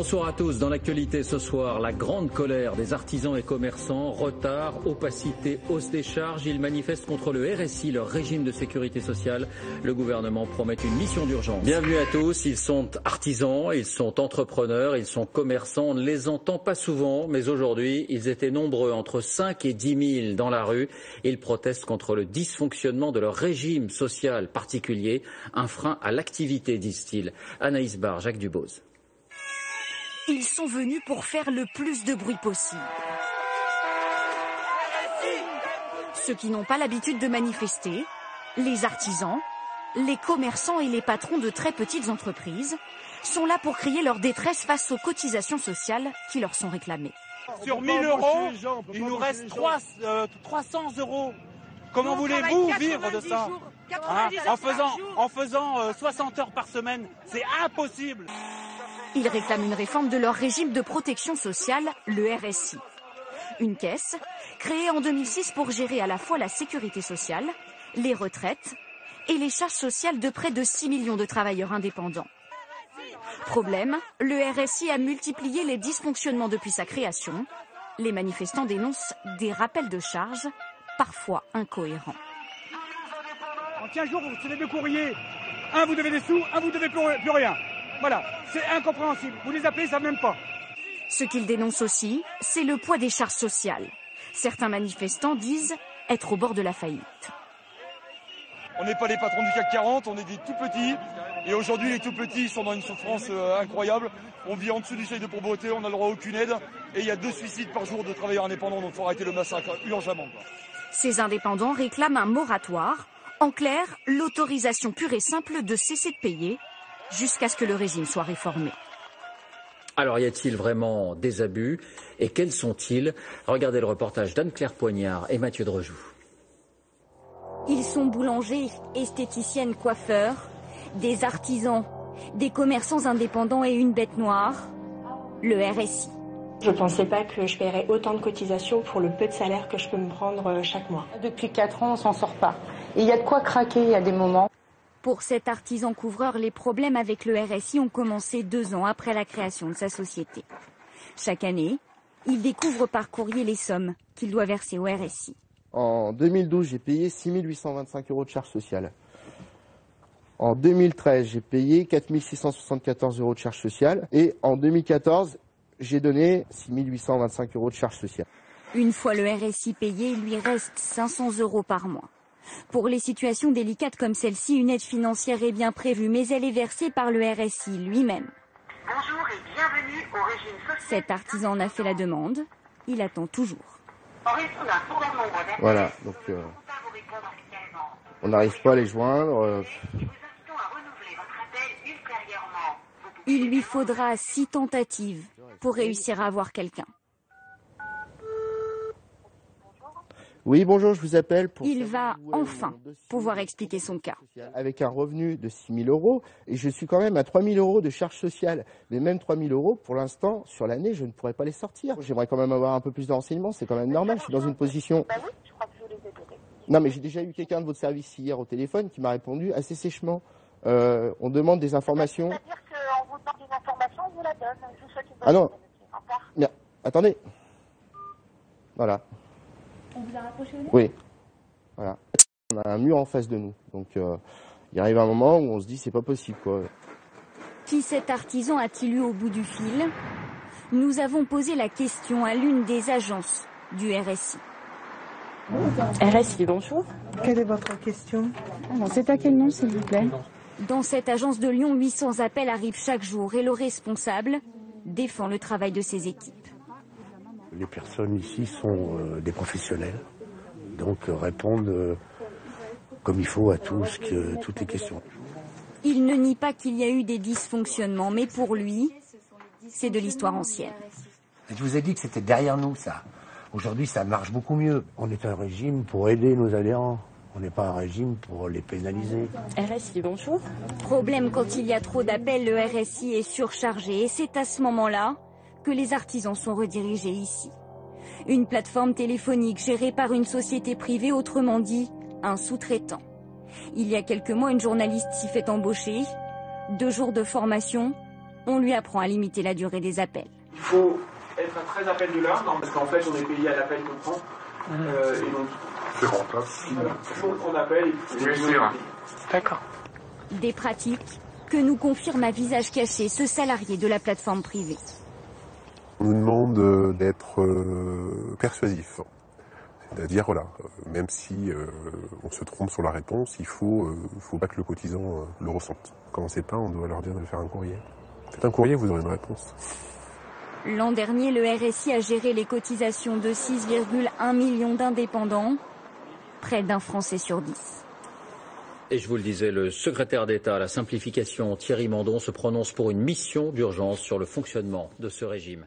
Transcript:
Bonsoir à tous. Dans l'actualité ce soir, la grande colère des artisans et commerçants, retard, opacité, hausse des charges. Ils manifestent contre le RSI, leur régime de sécurité sociale. Le gouvernement promet une mission d'urgence. Bienvenue à tous. Ils sont artisans, ils sont entrepreneurs, ils sont commerçants. On ne les entend pas souvent, mais aujourd'hui, ils étaient nombreux, entre 5 et 10 000 dans la rue. Ils protestent contre le dysfonctionnement de leur régime social particulier, un frein à l'activité, disent-ils. Anaïs Barre, Jacques Dubose. Ils sont venus pour faire le plus de bruit possible. Ceux qui n'ont pas l'habitude de manifester, les artisans, les commerçants et les patrons de très petites entreprises sont là pour crier leur détresse face aux cotisations sociales qui leur sont réclamées. Sur 1 000 €, il nous reste 300 €. Comment voulez-vous vivre de ça, en faisant 60 heures par semaine? C'est impossible. Ils réclament une réforme de leur régime de protection sociale, le RSI. Une caisse créée en 2006 pour gérer à la fois la sécurité sociale, les retraites et les charges sociales de près de 6 millions de travailleurs indépendants. Problème, le RSI a multiplié les dysfonctionnements depuis sa création. Les manifestants dénoncent des rappels de charges, parfois incohérents. En 15 jours, vous recevez 2 courriers. Un, vous devez des sous, un, vous devez plus rien. Voilà, c'est incompréhensible. Vous les appelez, ils ne savent même pas. Ce qu'ils dénoncent aussi, c'est le poids des charges sociales. Certains manifestants disent être au bord de la faillite. On n'est pas les patrons du CAC 40, on est des tout petits. Et aujourd'hui, les tout petits sont dans une souffrance incroyable. On vit en dessous du seuil de pauvreté, on n'a le droit à aucune aide. Et il y a 2 suicides par jour de travailleurs indépendants, donc il faut arrêter le massacre urgemment. Ces indépendants réclament un moratoire. En clair, l'autorisation pure et simple de cesser de payer jusqu'à ce que le régime soit réformé. Alors, y a-t-il vraiment des abus? Et quels sont-ils? Regardez le reportage d'Anne-Claire Poignard et Mathieu Drejoux. Ils sont boulangers, esthéticiennes, coiffeurs, des artisans, des commerçants indépendants et une bête noire, le RSI. Je ne pensais pas que je paierais autant de cotisations pour le peu de salaire que je peux me prendre chaque mois. Depuis 4 ans, on ne s'en sort pas. Et il y a de quoi craquer, il y a des moments. Pour cet artisan couvreur, les problèmes avec le RSI ont commencé 2 ans après la création de sa société. Chaque année, il découvre par courrier les sommes qu'il doit verser au RSI. En 2012, j'ai payé 6 825 € de charges sociales. En 2013, j'ai payé 4 674 € de charges sociales. Et en 2014, j'ai donné 6 825 € de charges sociales. Une fois le RSI payé, il lui reste 500 € par mois. Pour les situations délicates comme celle-ci, une aide financière est bien prévue, mais elle est versée par le RSI lui-même. Bonjour et bienvenue au régime social. Cet artisan en a fait la demande, il attend toujours. Voilà, donc on n'arrive pas à les joindre. Il lui faudra 6 tentatives pour réussir à avoir quelqu'un. Oui, bonjour, je vous appelle pour... Il va enfin pouvoir expliquer son cas. Avec un revenu de 6 000 € et je suis quand même à 3 000 € de charges sociales. Mais même 3 000 €, pour l'instant, sur l'année, je ne pourrais pas les sortir. J'aimerais quand même avoir un peu plus de renseignements, c'est quand même normal, je suis dans une position... Bah oui, je crois que je les ai donnés. Non, mais j'ai déjà eu quelqu'un de votre service hier au téléphone qui m'a répondu assez sèchement. On demande des informations... C'est-à-dire qu'on vous demande une information, on vous la donne. Je vous souhaite une bonne Ah non, journée, monsieur. Au revoir. mais attendez. Voilà. On vous a rapproché au nez ? Oui. Voilà. On a un mur en face de nous, donc il arrive un moment où on se dit c'est pas possible quoi. Qui cet artisan a-t-il eu au bout du fil? Nous avons posé la question à l'une des agences du RSI. RSI, bonjour. Quelle est votre question? C'est à quel nom, s'il vous plaît? Dans cette agence de Lyon, 800 appels arrivent chaque jour et le responsable défend le travail de ses équipes. Les personnes ici sont des professionnels, donc répondent comme il faut à toutes les questions. Il ne nie pas qu'il y a eu des dysfonctionnements, mais pour lui, c'est de l'histoire ancienne. Je vous ai dit que c'était derrière nous, ça. Aujourd'hui, ça marche beaucoup mieux. On est un régime pour aider nos adhérents. On n'est pas un régime pour les pénaliser. RSI, bonjour. Problème, quand il y a trop d'appels, le RSI est surchargé et c'est à ce moment-là que les artisans sont redirigés ici. Une plateforme téléphonique gérée par une société privée, autrement dit, un sous-traitant. Il y a quelques mois, une journaliste s'y fait embaucher. 2 jours de formation, on lui apprend à limiter la durée des appels. Il faut être à 13 appels de l'heure, parce qu'en fait on est payé à l'appel qu'on prend. Et donc, il faut qu'on appelle. D'accord. Des pratiques que nous confirme à visage caché ce salarié de la plateforme privée. On nous demande d'être persuasif. C'est-à-dire, voilà, même si on se trompe sur la réponse, il faut pas que le cotisant le ressente. Quand on ne sait pas, on doit leur dire de faire un courrier. Faites un courrier, vous aurez une réponse. L'an dernier, le RSI a géré les cotisations de 6,1 millions d'indépendants, près d'un Français sur 10. Et je vous le disais, le secrétaire d'État à la simplification, Thierry Mandon, se prononce pour une mission d'urgence sur le fonctionnement de ce régime.